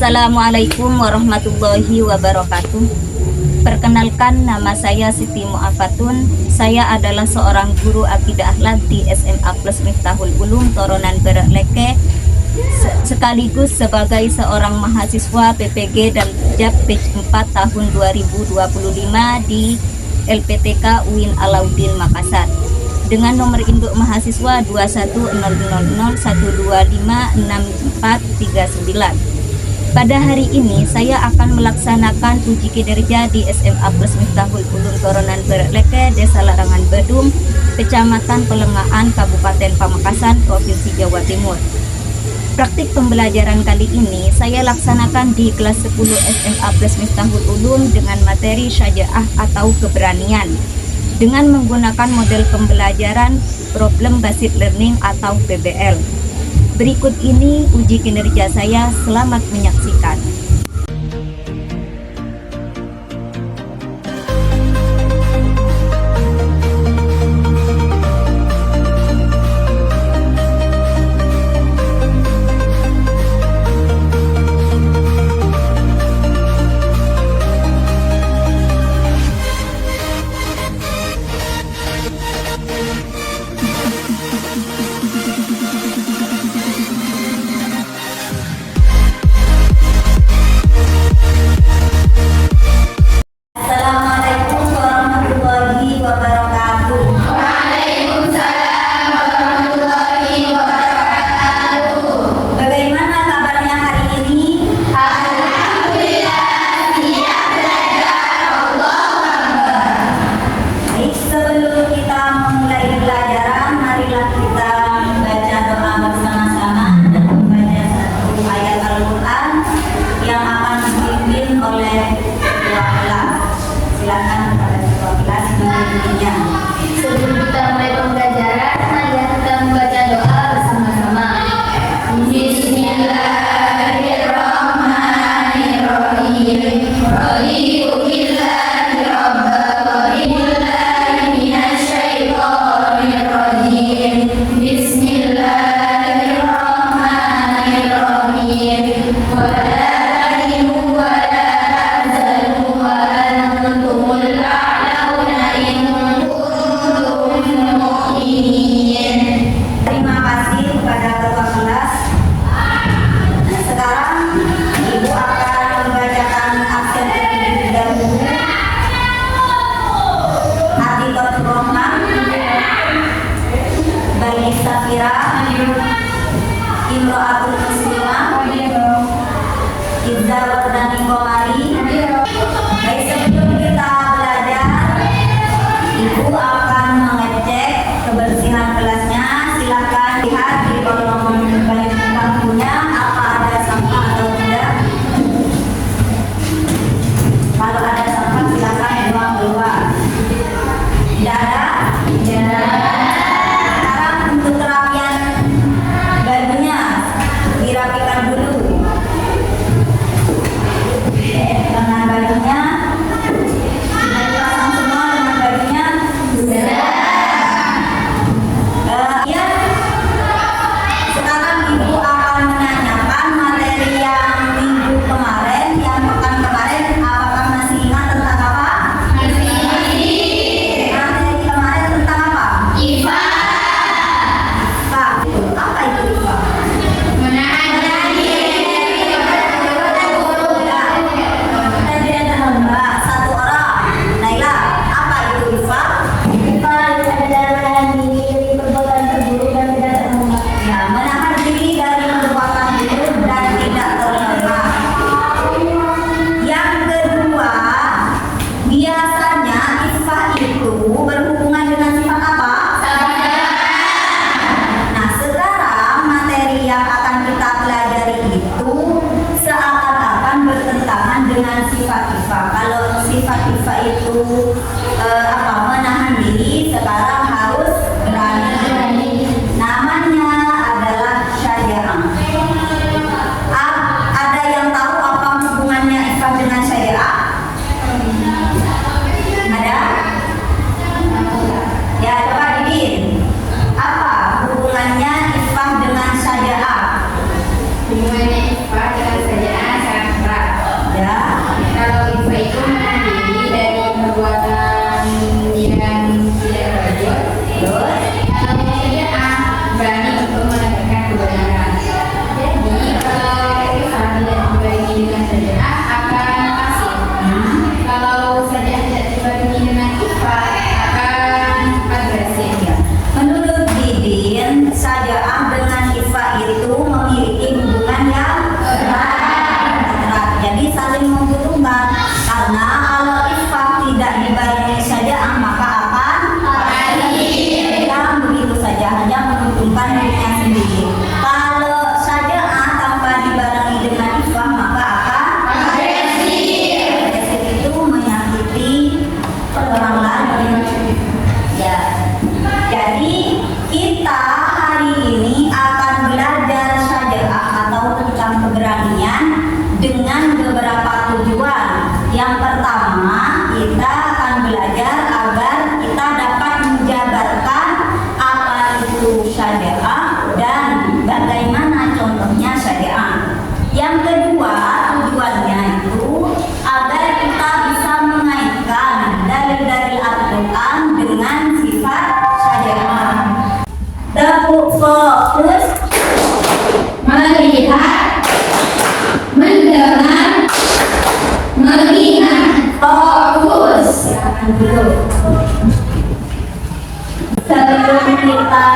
Assalamualaikum warahmatullahi wabarakatuh. Perkenalkan, nama saya Siti Mu'afatun. Saya adalah seorang guru akidah akhlak di SMA Plus Miftahul Ulum Toronan Berleke, sekaligus sebagai seorang mahasiswa PPG dan JAB batch 4 tahun 2025 di LPTK UIN Alauddin Makassar dengan nomor induk mahasiswa 2100012564439. Pada hari ini saya akan melaksanakan uji kinerja di SMA Plus Miftahul Ulum Toronan Berleke, Desa Larangan Bedum, Kecamatan Pelengahan, Kabupaten Pamekasan, Provinsi Jawa Timur. Praktik pembelajaran kali ini saya laksanakan di kelas 10 SMA Plus Miftahul Ulum dengan materi syaja'ah atau keberanian, dengan menggunakan model pembelajaran Problem Based Learning atau PBL. Berikut ini uji kinerja saya, selamat menyaksikan. dulu. Sebelum kita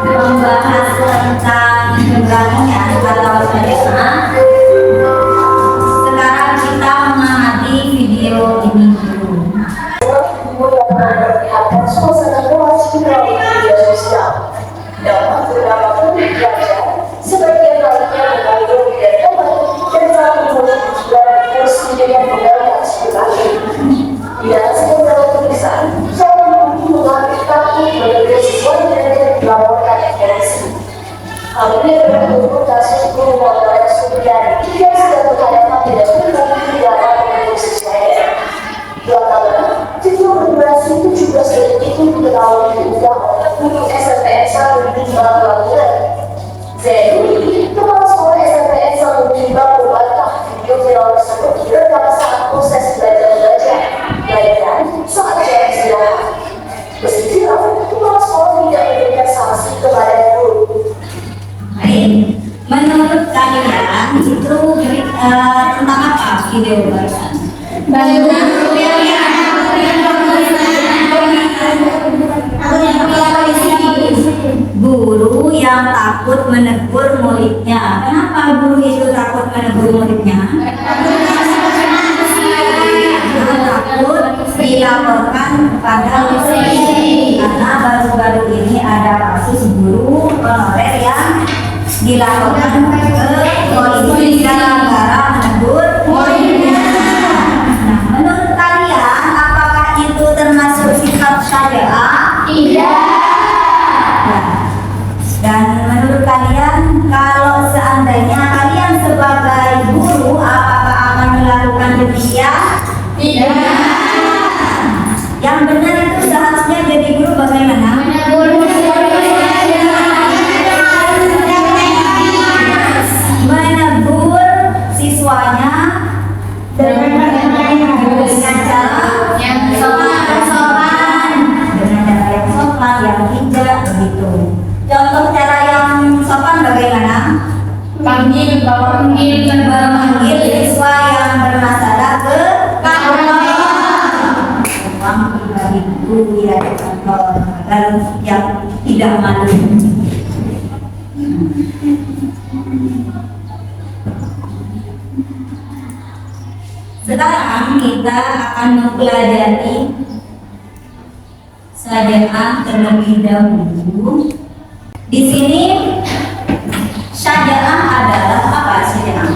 membahas tentang keberanian atau syariat, sekarang kita mengamati video ini dulu. Suasana kelas viral di media sosial dapat beberapa publik belajar sebagian lainnya mengandung dan teman dan saat memulai tujuan kursi dengan menggunakan simulasi. Tidak sekedar tulisan, seorang guru mengambil takut menegur siswa dan melaporkan polisi. Hal ini adalah untuk kasus guru Maulana Suryani yang sedang menghadapan tidak benar di dalam menegur siswanya. Belakangan, video berdurasi 17 detik itu diketahui diunggah oleh guru SMPN 1 di Bangunan. Zainuri, kepala sekolah SMPN 1 di membantah video viral tersebut direkam saat proses belajar-belajar, melainkan saat jam istirahat. Meski viral, kepala sekolah tidak memberikan sanksi kepada guru. Baik, menurut kalian itu tentang apa video barusan? Guru yang takut menegur muridnya. Kenapa guru itu takut menegur muridnya? Guru takut dilaporkan kepada polisi. Karena baru-baru ini ada kasus guru honorer yang dilaporkan ke polisi gara-gara menegur muridnya. Nah, menurut kalian apakah itu termasuk sifat syariat? Tidak. Dan menurut kalian, kalau seandainya kalian sebagai guru, apakah akan melakukan demikian? Tidak. Yang benar itu seharusnya jadi guru bagaimana? Menegur siswanya dengan cara yang sopan, dengan cara yang sopan, yang bijak begitu. Contoh cara yang sopan bagaimana? Memanggil siswa yang bermasalah ke kantor. Uang pribadi guru ya ke kantor agar yang tidak malu. Sekarang kita akan mempelajari syariat terlebih dahulu. Di sini syariat adalah apa syariat?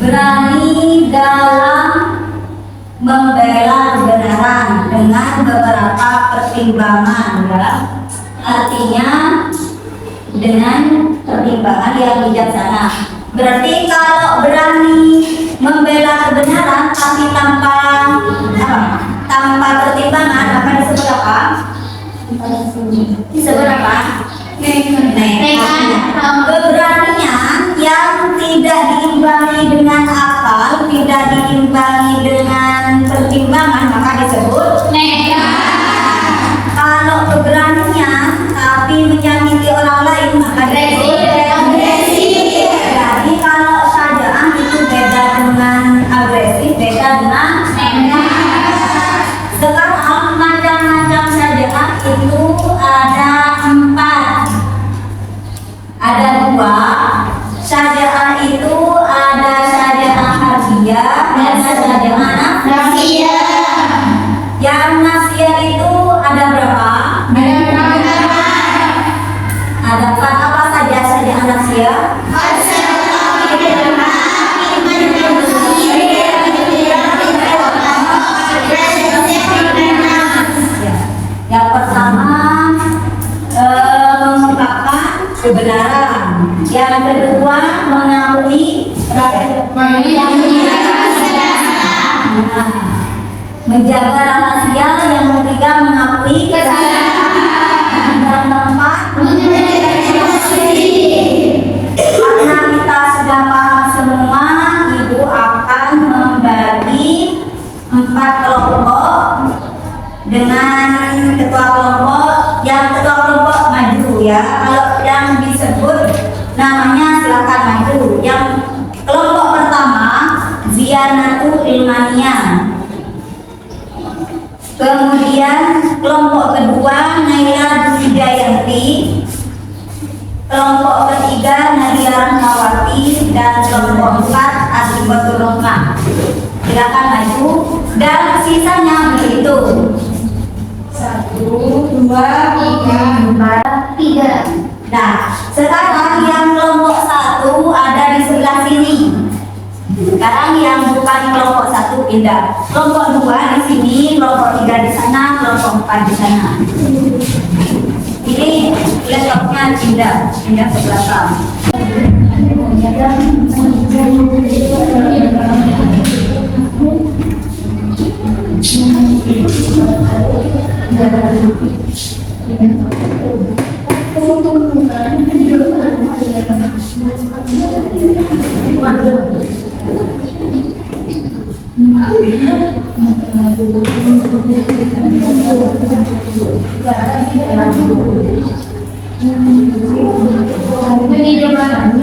Berani dalam membela kebenaran dengan beberapa pertimbangan, ya. Artinya dengan pertimbangan yang bijaksana. Berarti kalau berani membela kebenaran tapi tanpa tanpa pertimbangan, apa disebut apa? Disebut apa? Keberanian yang tidak diimbangi dengan akal, tidak diimbangi dengan pertimbangan, maka disebut kalau keberanian tapi menyakiti orang lain, maka disebut agresif. Jadi kalau syariat itu beda dengan agresif, beda dengan sekarang macam-macam syariat itu ada 4. Ada 2. Syariat itu ada syariat harfiah dan syariat nafsiyah. Yang nafsiyah itu ada berapa? Ada 4. Apa saja syariat nafsiyah? Yang pertama mengungkapkan kebenaran. Yang kedua mengakui menjaga rahasia. Yang ketiga mengakui kesalahan. Yang keempat karena kita sudah paham semua, Ibu akan membagi 4 kelompok dengan ketua kelompok. Yang ketua kelompok maju ya. Dianatu Ilmania. Kemudian kelompok kedua Naila Hidayanti, kelompok ketiga Nadia Rahmawati, dan kelompok 4 Asibatul Rohmah. Silakan maju dan sisanya berhitung 1, 2, 3, 4, 3. Nah, sekarang yang kelompok 1 ada di sebelah sini. Sekarang yang bukan kelompok 1 pindah. Kelompok 2 di sini, kelompok 3 di sana, kelompok 4 di sana. Ini laptopnya pindah ke belakang.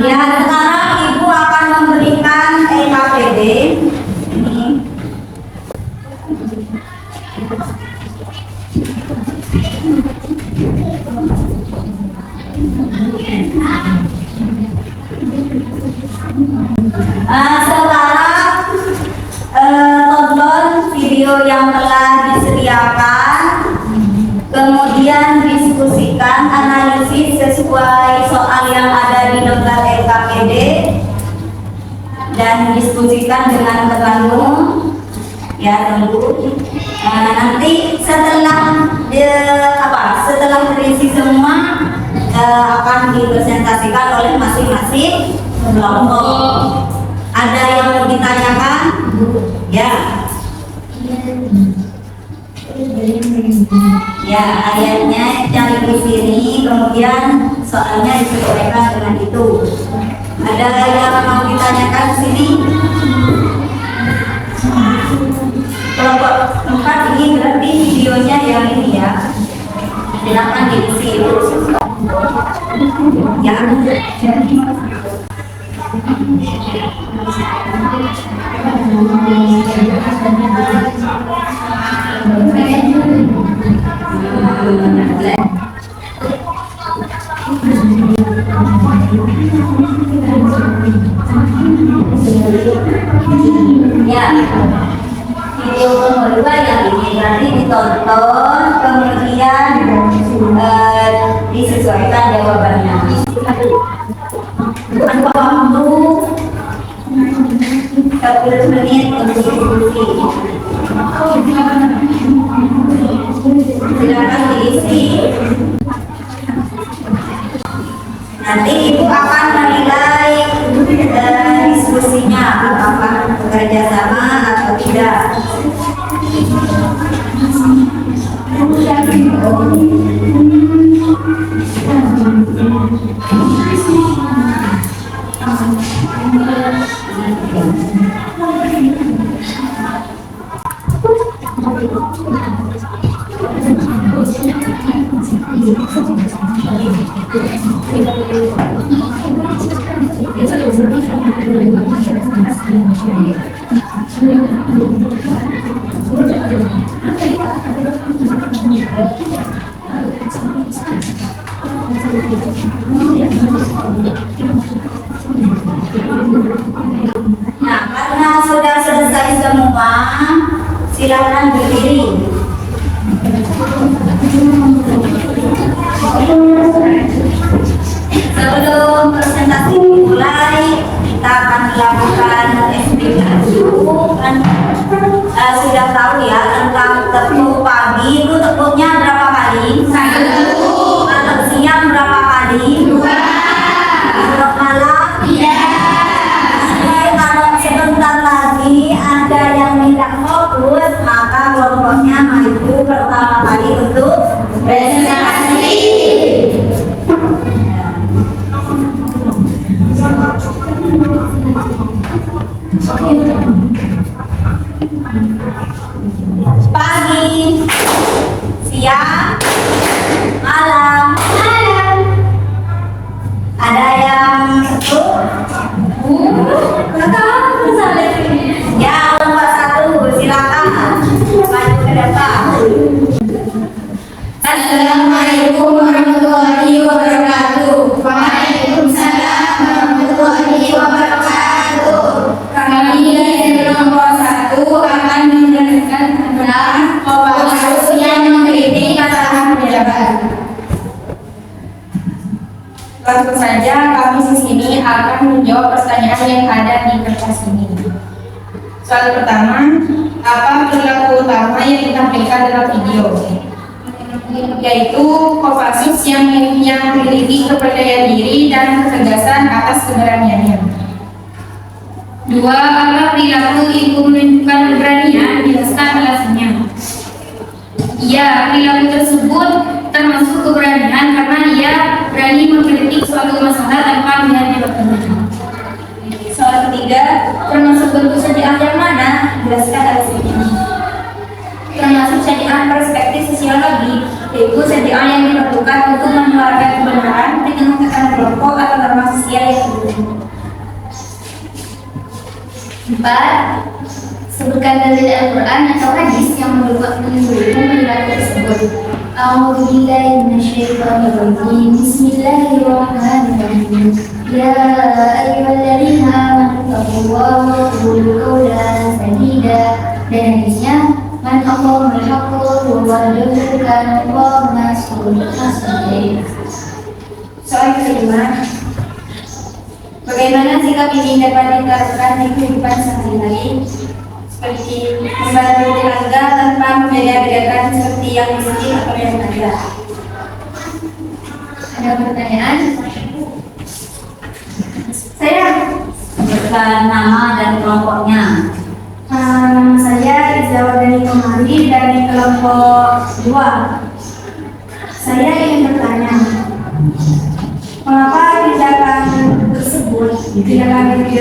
Ya, sekarang Ibu akan memberikan LKPD. Ini. Sekarang tonton video yang telah disediakan, kemudian diskusikan, analisis sesuai soal yang ada di daftar LKPD, dan diskusikan dengan temanmu. Ya, tunggu. Nanti setelah setelah terisi semua akan dipresentasikan oleh masing-masing kelompok. Ada yang mau ditanyakan? Ya. Ya, ayatnya cari di sini, kemudian soalnya disesuaikan dengan itu. Ada yang mau ditanyakan di sini? Kelompok 4 ini berarti videonya yang ini ya. Silakan diisi. Ya. Ya, video kedua yang ini berarti ditonton, kemudian disesuaikan jawabannya. Waktu 30 menit untuk diskusi. Silakan diisi. Nanti Ibu akan menilai diskusinya apakah bekerja sama atau tidak. Nah, karena sudah selesai semua, silakan berdiri. Sebelum presentasi dimulai, kita akan melakukan eksperimen dulu. Sudah tahu ya tentang tepuk pagi itu tepuknya berapa kali? 1. Kalau siang berapa kali? 2. Kalau malam? 3. Kalau sebentar lagi ada yang tidak fokus, maka kelompoknya maju pertama kali untuk presentasi. Pagi. Langsung saja kami di sini akan menjawab pertanyaan yang ada di kertas ini. Soal pertama, apa perilaku utama yang ditampilkan dalam video? Yaitu Kopassus yang memiliki kepercayaan diri dan ketegasan atas keberaniannya. Dua, apa perilaku itu menunjukkan keberanian? Jelaskan alasannya. Ya, perilaku tersebut termasuk keberanian karena ia berani mengkritik suatu masalah tanpa melihat jawabannya. Soal ketiga, termasuk bentuk syariah yang mana? Jelaskan alasannya. Termasuk syariah perspektif sosiologi, yaitu syariah yang diperlukan untuk menyuarakan kebenaran dengan menekan kelompok atau norma sosial yang tertentu. 4. Sebutkan dalil Al-Quran atau hadis yang mendukung perilaku tersebut. A'udzubillahi minasyaitonirrajim. Bismillahirrahmanirrahim. Ya ayyuhalladzina amanu taqullaha wa qulu qawlan sadida. Dan hadisnya, man aqamul haqqa wa wa'adahu Allahu nasrul. Soal kelima, bagaimana sikap ini dapat diterapkan di kehidupan sehari-hari? Seperti membantu tetangga tanpa membeda-bedakan seperti yang miskin atau yang kaya. Ada pertanyaan? Saya Sebutkan nama dan kelompoknya. Nama saya Izawardani Komari dari kelompok 2. Saya ingin bertanya, mengapa tindakan video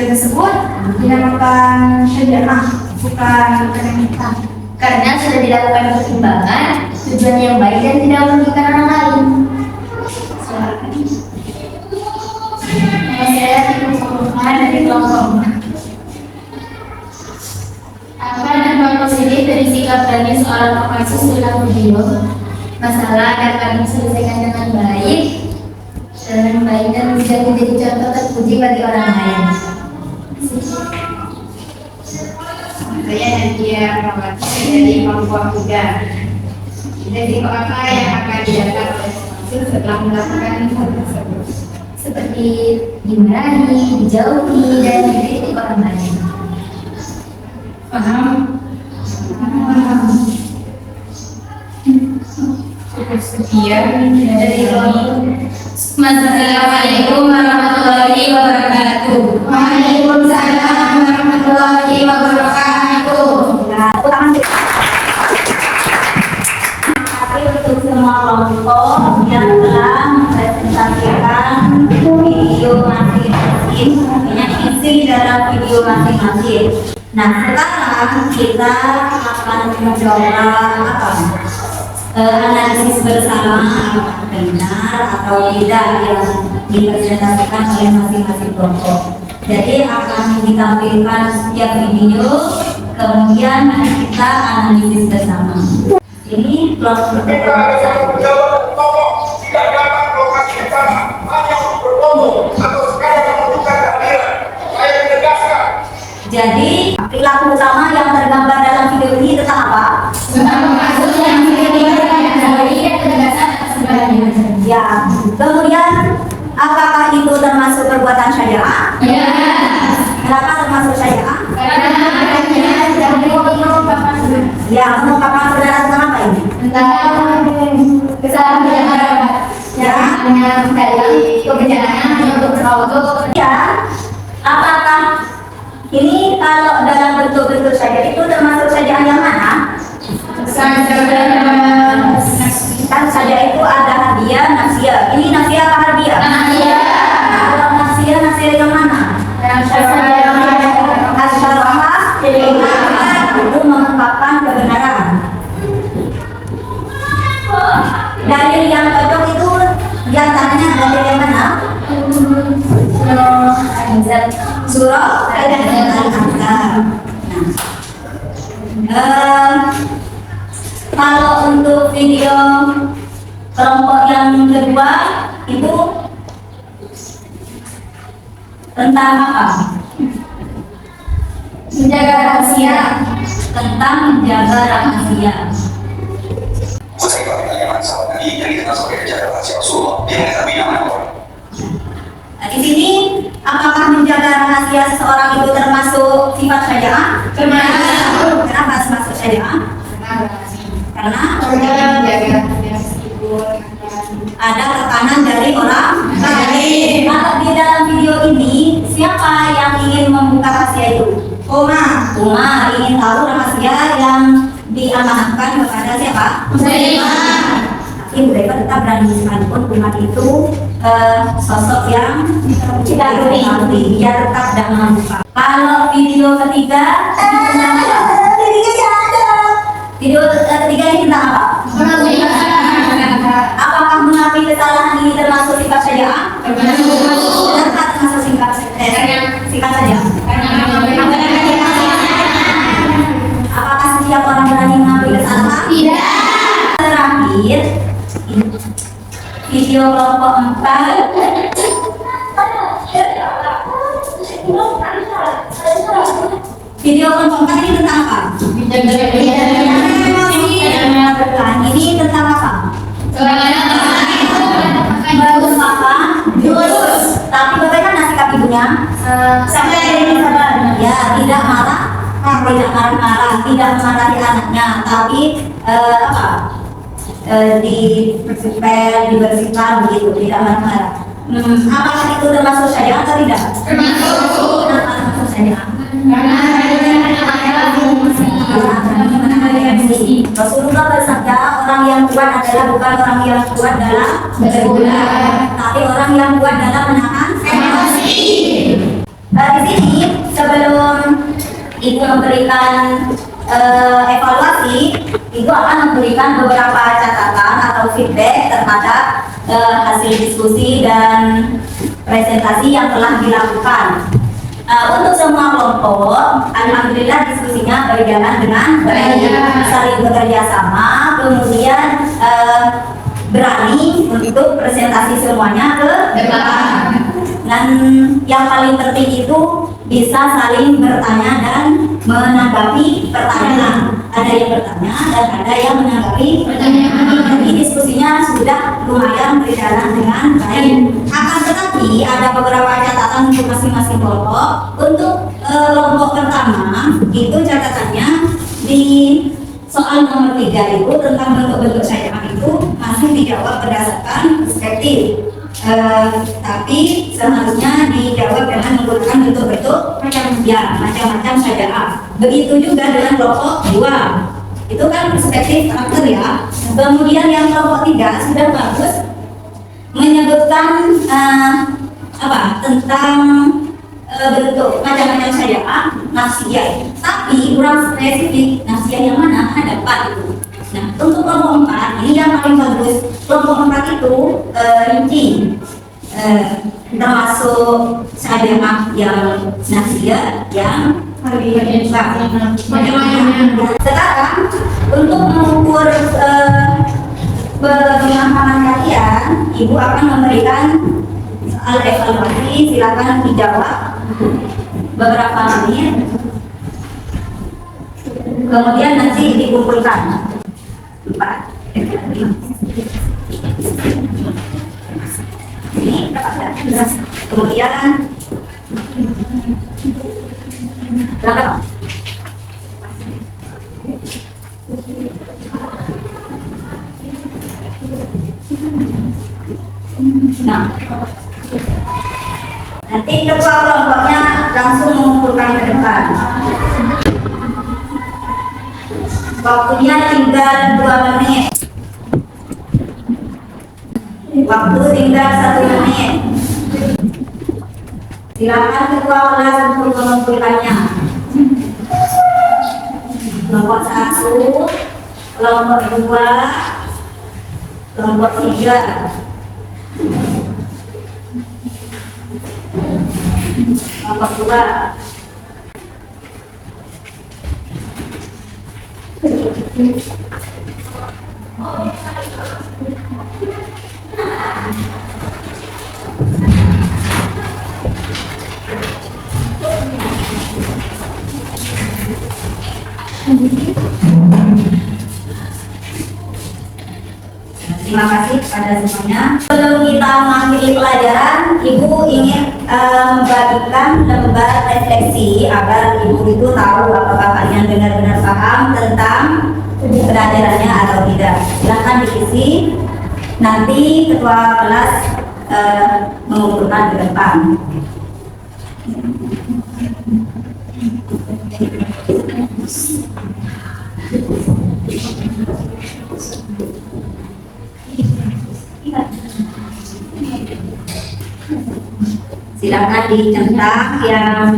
tersebut dinamakan syariah, bukan kita? Karena sudah dilakukan pertimbangan, tujuan yang baik dan tidak merugikan orang lain. Nama saya Tikung dari kelompok 4. Apa dampak positif dari sikap berani seorang Kopassus dalam video? Masalah dapat diselesaikan dengan baik dan bisa menjadi contoh terpuji bagi orang lain. Saya Nadia Prawati dari kelompok 3. Resiko apa yang akan didapat oleh Kopassus setelah melakukan hal tersebut? Seperti dimarahi, dijauhi, dan dikritik orang lain. Paham? Cukup sekian dari kami. Assalamualaikum warahmatullahi wabarakatuh. Waalaikumsalam warahmatullahi wabarakatuh. Tapi untuk semua kelompok yang telah mempresentasikan video masing-masing, yang isi dalam video masing-masing. Nah, sekarang kita akan mencoba analisis bersama apakah benar atau tidak yang dipresentasikan oleh masing-masing kelompok. Jadi akan ditampilkan setiap video, kemudian kita analisis bersama. Ini kelompok tidak dapat lokasi bersama hanya untuk bertemu atau sekadar menunjukkan kehadiran. Saya menegaskan. Jadi perilaku utama yang tergambar dalam video ini tentang apa? Tentang kasus yang dikritik dan ketegasan atas keberanian. Ya. Kemudian apakah itu termasuk perbuatan syariah? Ya. Kenapa termasuk syariah? Karena adanya tidak mengungkapkan Ya, mengungkapkan saudara tentang apa ini? tentang kesalahan yang ada. Ya. Hanya dari kebijakan hanya untuk berauto. Ya. Apakah ini kalau dalam bentuk-bentuk syariah itu termasuk syariah yang mana? Kan syariah itu ada hadiah, nafsiyah. Ini nafsiyah apa hadiah? Kalau nafsiyah yang mana? Asyarahah itu mengungkapkan kebenaran. Dalil yang cocok itu diantaranya dalil yang mana? Surah Al-Ahzab. Kalau untuk video kelompok yang kedua itu tentang apa? Menjaga rahasia. Tentang menjaga rahasia. Usai pertanyaan sahabat Nabi yang dikenal sebagai penjaga rahasia Rasulullah, dia mengetahui nama orang. Apakah menjaga rahasia seseorang itu termasuk sifat syariah? Termasuk. Kenapa termasuk syariah? Karena ada tekanan dari orang lain. Kalau di dalam video ini, siapa yang ingin membuka rahasia itu? Umar ingin tahu rahasia yang diamanahkan kepada siapa? Tapi mereka tetap berani sekalipun Umar itu sosok yang tidak berarti, dia tetap tidak membuka. Kalau video ketiga, video ketiga ini tentang apa? Apakah mengakui kesalahan ini termasuk sifat syariah? Benarkah termasuk sifat syariah? Apakah setiap orang berani mengakui kesalahan? Tidak. Terakhir, video kelompok 4. Video kelompok 4 ini tentang apa? Ini tentang apa? Bagus apa? Tapi bagaimana sikap ibunya? Ya, tidak marah, tidak marah-marah, tidak memarahi anaknya, tapi dipel, dibersihkan begitu, tidak marah-marah. Apakah itu termasuk syariah atau tidak? Kenapa termasuk syariah? Rasulullah bersabda, orang yang kuat adalah bukan orang yang kuat dalam berbulan, tapi orang yang kuat dalam menahan emosi. Di sini sebelum ibu memberikan evaluasi, ibu akan memberikan beberapa catatan atau feedback terhadap hasil diskusi dan presentasi yang telah dilakukan. Untuk semua kelompok, alhamdulillah diskusinya berjalan dengan baik, saling bekerja sama, kemudian berani untuk presentasi semuanya ke depan. Dan yang paling penting itu bisa saling bertanya dan menanggapi pertanyaan. Ada yang bertanya dan ada yang menanggapi pertanyaan. Jadi diskusinya sudah lumayan berjalan dengan baik. Akan tetapi ada beberapa catatan untuk masing-masing kelompok. Untuk kelompok pertama itu catatannya di soal nomor 3 itu tentang bentuk-bentuk syariah itu masih dijawab berdasarkan perspektif. Tapi seharusnya dijawab dengan menggunakan bentuk-bentuk macam-macam syariah. Begitu juga dengan kelompok 2. Itu kan perspektif karakter ya. Kemudian yang kelompok 3 sudah bagus menyebutkan tentang bentuk macam-macam syariah nafsiyah. Tapi kurang spesifik nafsiyah yang mana ada 4 itu. Nah, untuk kelompok 4 ini yang paling bagus. Kelompok 4 itu rinci, termasuk syariah yang nafsiyah yang sekarang untuk mengukur pemahaman kalian, ibu akan memberikan soal evaluasi. Silakan dijawab beberapa menit, kemudian nanti dikumpulkan. 4 ini kemudian berapa? Nah, nanti ketua kelompoknya langsung mengumpulkan ke depan. Waktunya tinggal 2 menit. Waktu tinggal 1 menit. Silakan ketua kelas untuk mengumpulkannya. Kelompok 1, kelompok 2, kelompok 3. Kelompok 2. Terima kasih kepada semuanya. Sebelum kita mengakhiri pelajaran, Ibu ingin membagikan lembar refleksi agar ibu itu tahu apakah kalian benar-benar paham tentang pelajarannya atau tidak. Silahkan diisi. Nanti ketua kelas mengumpulkan ke depan. Silakan dicetak yang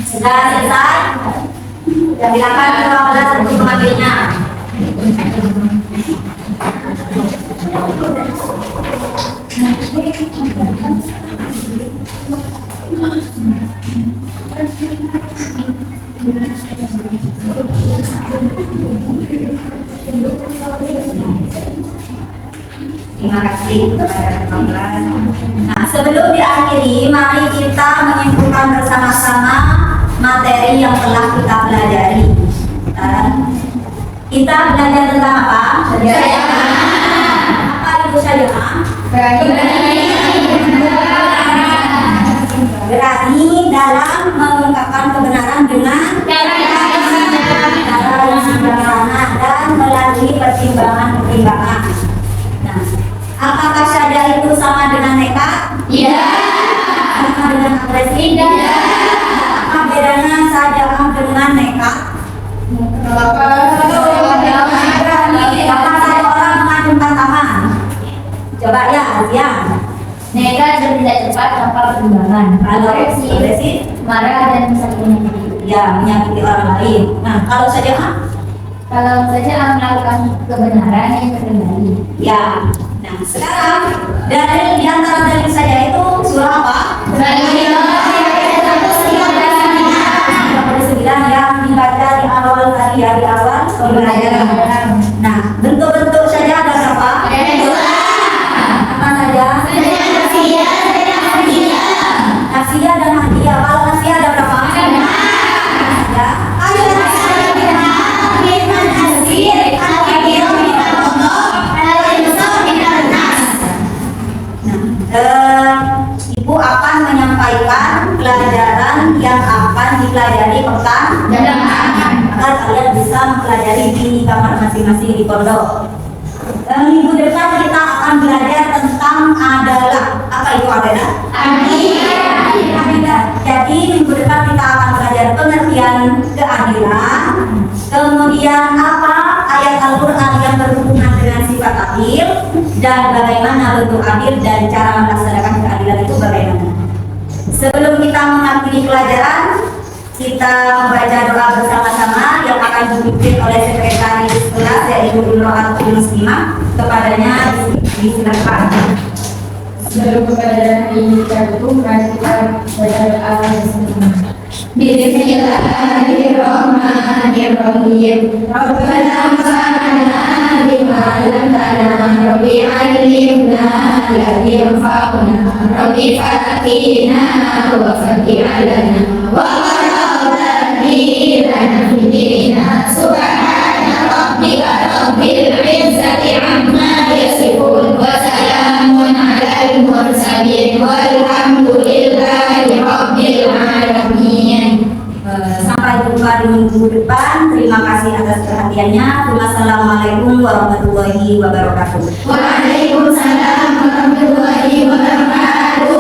sudah selesai. Silakan ketua kelas untuk mengambilnya. Terima kasih kepada ketua kelas. Nah, sebelum diakhiri, mari kita menyimpulkan bersama-sama materi yang telah kita pelajari. Kita belajar tentang apa? Apa itu syariah? Berani dalam mengungkapkan kebenaran dengan cara yang sederhana dan melalui pertimbangan-pertimbangan. Nah, apakah syariah itu sama dengan nekat? Iya. Sama dengan agresif? Tidak. Apa bedanya syariah dengan nekat? Apa saja orang mengacungkan tangan? Coba ya, Asia. Nekat dan tidak cepat tanpa pertimbangan. Kalau agresif, Marah dan misalnya. ya menyakiti orang lain. Nah, kalau syariah, Kalau saja melakukan kebenaran yang terkendali. ya. Nah, sekarang dari di antara dalil saja itu surah apa? Yang dibaca di awal tadi ya, di awal pembelajaran. Nah, bentuk-bentuk saja ada berapa? Apa saja? Nasiah dan hadiah. Kalau nasiah ada berapa? Ya. Ayo Ibu akan menyampaikan pelajaran yang akan dipelajari pekan agar kalian bisa mempelajari di kamar masing-masing di pondok. Minggu depan kita akan belajar tentang adalah. Apa itu adalah? Adilah. Jadi minggu depan kita akan belajar pengertian keadilan, kemudian apa ayat Al-Quran yang berhubungan dengan sifat adil, dan bagaimana bentuk adil dan cara melaksanakan keadilan itu bagaimana. Sebelum kita mengakhiri pelajaran, kita membaca doa bersama-sama yang akan dipimpin oleh sekretaris kelas yaitu Ibu Atul Muslimah. Kepadanya disilakan. Sebelum kepada ini kita tutup, mari kita baca doa bersama. Bismillahirrahmanirrahim. Rabbana fa'alna bima 'allamtana rabbi 'allimna alladhi yanfa'una rabbi fatina wa faqih 'alana wa lana fidina subhana rabbika rabbil 'izzati 'amma yasifun wa salamun 'alal mursalin walhamdulillahi rabbil 'alamin. Sampai jumpa di minggu depan. Terima kasih atas perhatiannya. Wassalamualaikum warahmatullahi wabarakatuh. Waalaikumsalam warahmatullahi wabarakatuh.